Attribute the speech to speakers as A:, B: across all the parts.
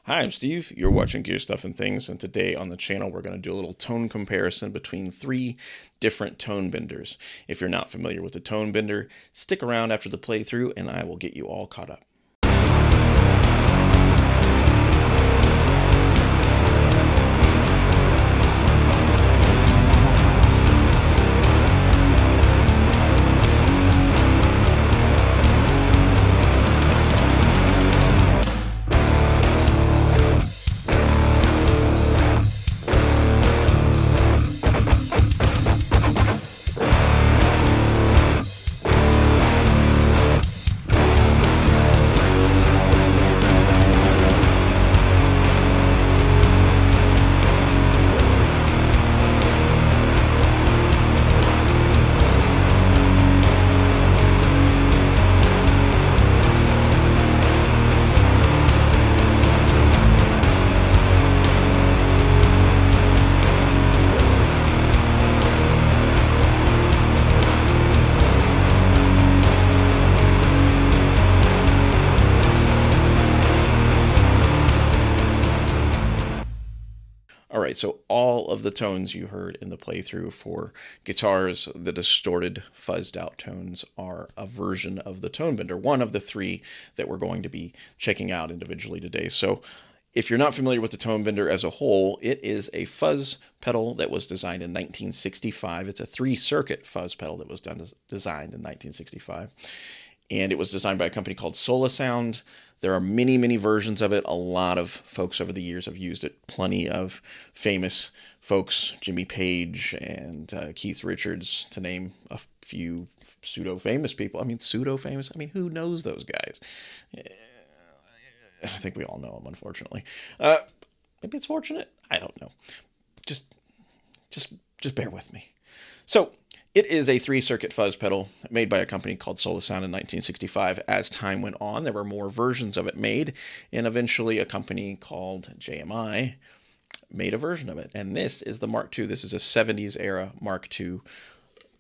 A: Hi, I'm Steve. You're watching Gear Stuff and Things, and today on the channel we're going to do a little tone comparison between three different tone benders. If you're not familiar with the tone bender, stick around after the playthrough and I will get you all caught up. Alright, so all of the tones you heard in the playthrough for guitars, the distorted, fuzzed out tones, are a version of the tone bender, one of the three that we're going to be checking out individually today. So if you're not familiar with the tone bender as a whole, it is a fuzz pedal that was designed in 1965. It's a three-circuit fuzz pedal that was designed in 1965. And it was designed by a company called Sound. There are many, many versions of it. A lot of folks over the years have used it. Plenty of famous folks, Jimmy Page and Keith Richards, to name a few pseudo-famous people. I mean, pseudo-famous? I mean, who knows those guys? I think we all know them, unfortunately. Maybe it's fortunate. I don't know. Just bear with me. So, it is a three-circuit fuzz pedal made by a company called Sound in 1965. As time went on, there were more versions of it made, and eventually a company called JMI made a version of it. And this is the Mark II. This is a 70s era Mark II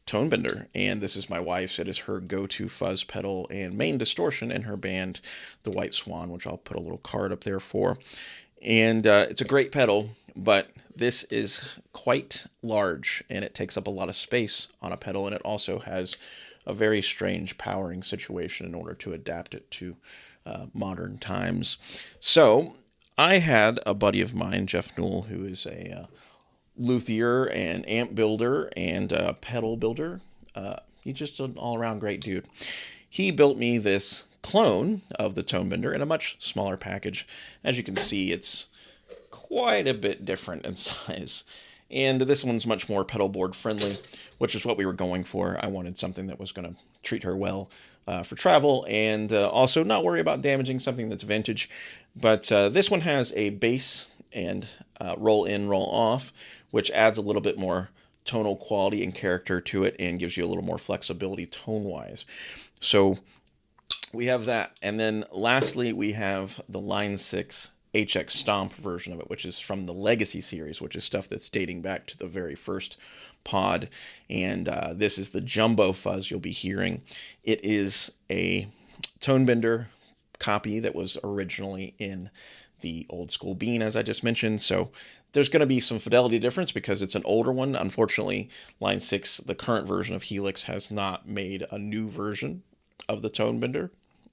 A: tone bender, and this is my wife's. It is her go-to fuzz pedal and main distortion in her band, the White Swan, which I'll put a little card up there for. And it's a great pedal, but this is quite large, and it takes up a lot of space on a pedal, and it also has a very strange powering situation in order to adapt it to modern times. So I had a buddy of mine, Jeff Newell, who is a luthier and amp builder and pedal builder. He's just an all-around great dude. He built me this clone of the tone bender in a much smaller package. As you can see, it's quite a bit different in size. And this one's much more pedal board friendly, which is what we were going for. I wanted something that was going to treat her well for travel and also not worry about damaging something that's vintage. But this one has a bass and roll in, roll off, which adds a little bit more tonal quality and character to it and gives you a little more flexibility tone-wise. So we have that. And then lastly, we have the Line 6 HX Stomp version of it, which is from the Legacy series, which is stuff that's dating back to the very first pod. And this is the jumbo fuzz you'll be hearing. It is a tone bender copy that was originally in the old school Bean, as I just mentioned. So there's going to be some fidelity difference because it's an older one. Unfortunately, Line 6, the current version of Helix, has not made a new version of the tone bender.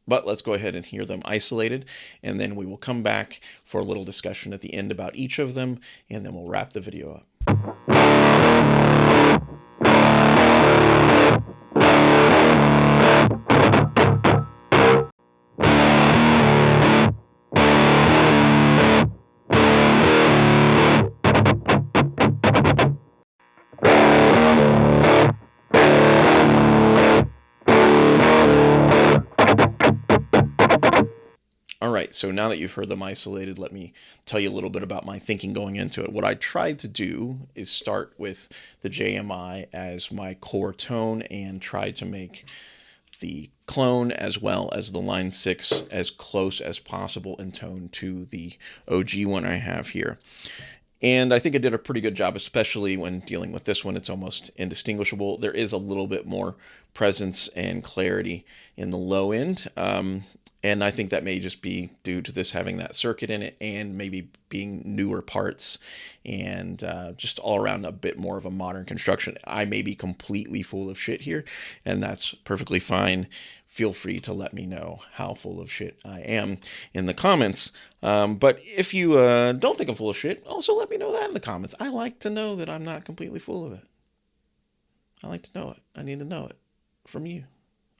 A: But let's go ahead and hear them isolated, and then we will come back for a little discussion at the end about each of them, and then we'll wrap the video up. All right, so now that you've heard them isolated, let me tell you a little bit about my thinking going into it. What I tried to do is start with the JMI as my core tone and try to make the clone as well as the Line 6 as close as possible in tone to the OG one I have here. And I think it did a pretty good job, especially when dealing with this one. It's almost indistinguishable. There is a little bit more presence and clarity in the low end. And I think that may just be due to this having that circuit in it and maybe being newer parts and just all around a bit more of a modern construction. I may be completely full of shit here, and that's perfectly fine. Feel free to let me know how full of shit I am in the comments. But if you don't think I'm full of shit, also let me know that in the comments. I like to know that I'm not completely full of it. I like to know it. I need to know it from you.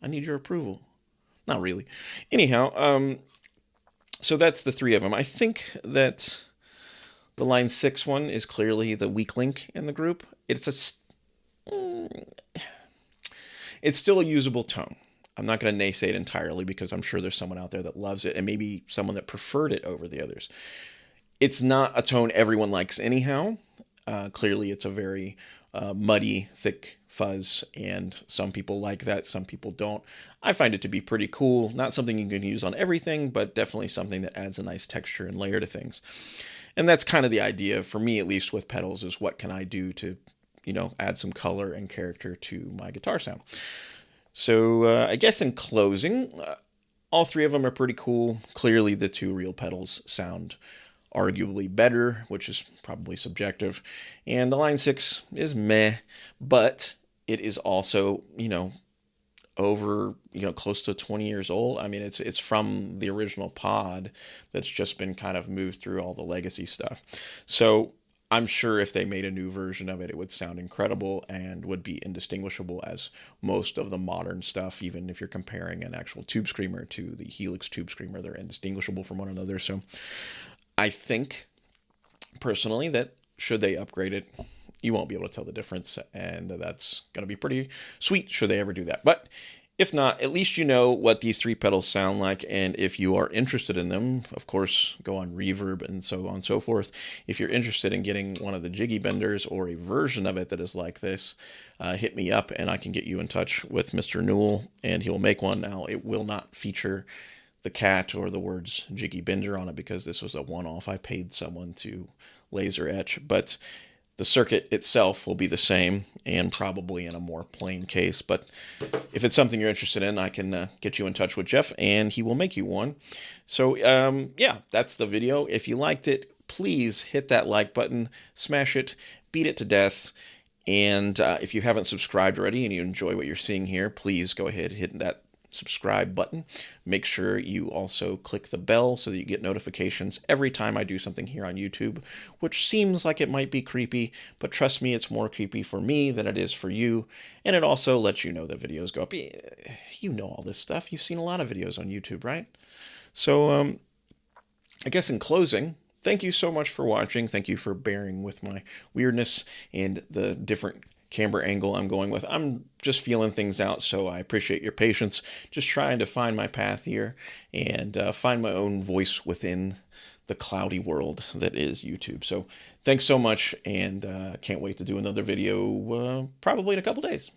A: I need your approval. Not really. Anyhow, so that's the three of them. I think that the line 6 one is clearly the weak link in the group. It's still a usable tone. I'm not going to naysay it entirely because I'm sure there's someone out there that loves it and maybe someone that preferred it over the others. It's not a tone everyone likes anyhow. Clearly, it's a very muddy, thick fuzz, and some people like that, some people don't. I find it to be pretty cool. Not something you can use on everything, but definitely something that adds a nice texture and layer to things. And that's kind of the idea, for me at least, with pedals, is what can I do to, add some color and character to my guitar sound. So I guess in closing, all three of them are pretty cool. Clearly, the two real pedals sound arguably better, which is probably subjective. And the line 6 is meh, but it is also, over, close to 20 years old. I mean, it's from the original pod that's just been kind of moved through all the legacy stuff. So I'm sure if they made a new version of it, it would sound incredible and would be indistinguishable as most of the modern stuff. Even if you're comparing an actual tube screamer to the Helix tube screamer, they're indistinguishable from one another. So I think, personally, that should they upgrade it, you won't be able to tell the difference, and that's going to be pretty sweet should they ever do that. But if not, at least you know what these three pedals sound like, and if you are interested in them, of course, go on Reverb and so on and so forth. If you're interested in getting one of the Jiggy Benders or a version of it that is like this, hit me up and I can get you in touch with Mr. Newell, and he'll make one. Now, it will not feature the cat or the words Jiggy Bender on it because this was a one-off. I paid someone to laser etch, but the circuit itself will be the same and probably in a more plain case. But if it's something you're interested in, I can get you in touch with Jeff and he will make you one. So yeah, that's the video. If you liked it, please hit that like button, smash it, beat it to death. And if you haven't subscribed already and you enjoy what you're seeing here, please go ahead and hit that subscribe button. Make sure you also click the bell so that you get notifications every time I do something here on YouTube, which seems like it might be creepy, but trust me, it's more creepy for me than it is for you. And it also lets you know that videos go up. You know all this stuff. You've seen a lot of videos on YouTube, right? So I guess in closing, thank you so much for watching. Thank you for bearing with my weirdness and the different camber angle I'm going with. I'm just feeling things out, so I appreciate your patience. Just trying to find my path here and find my own voice within the cloudy world that is YouTube. So thanks so much, and can't wait to do another video probably in a couple days.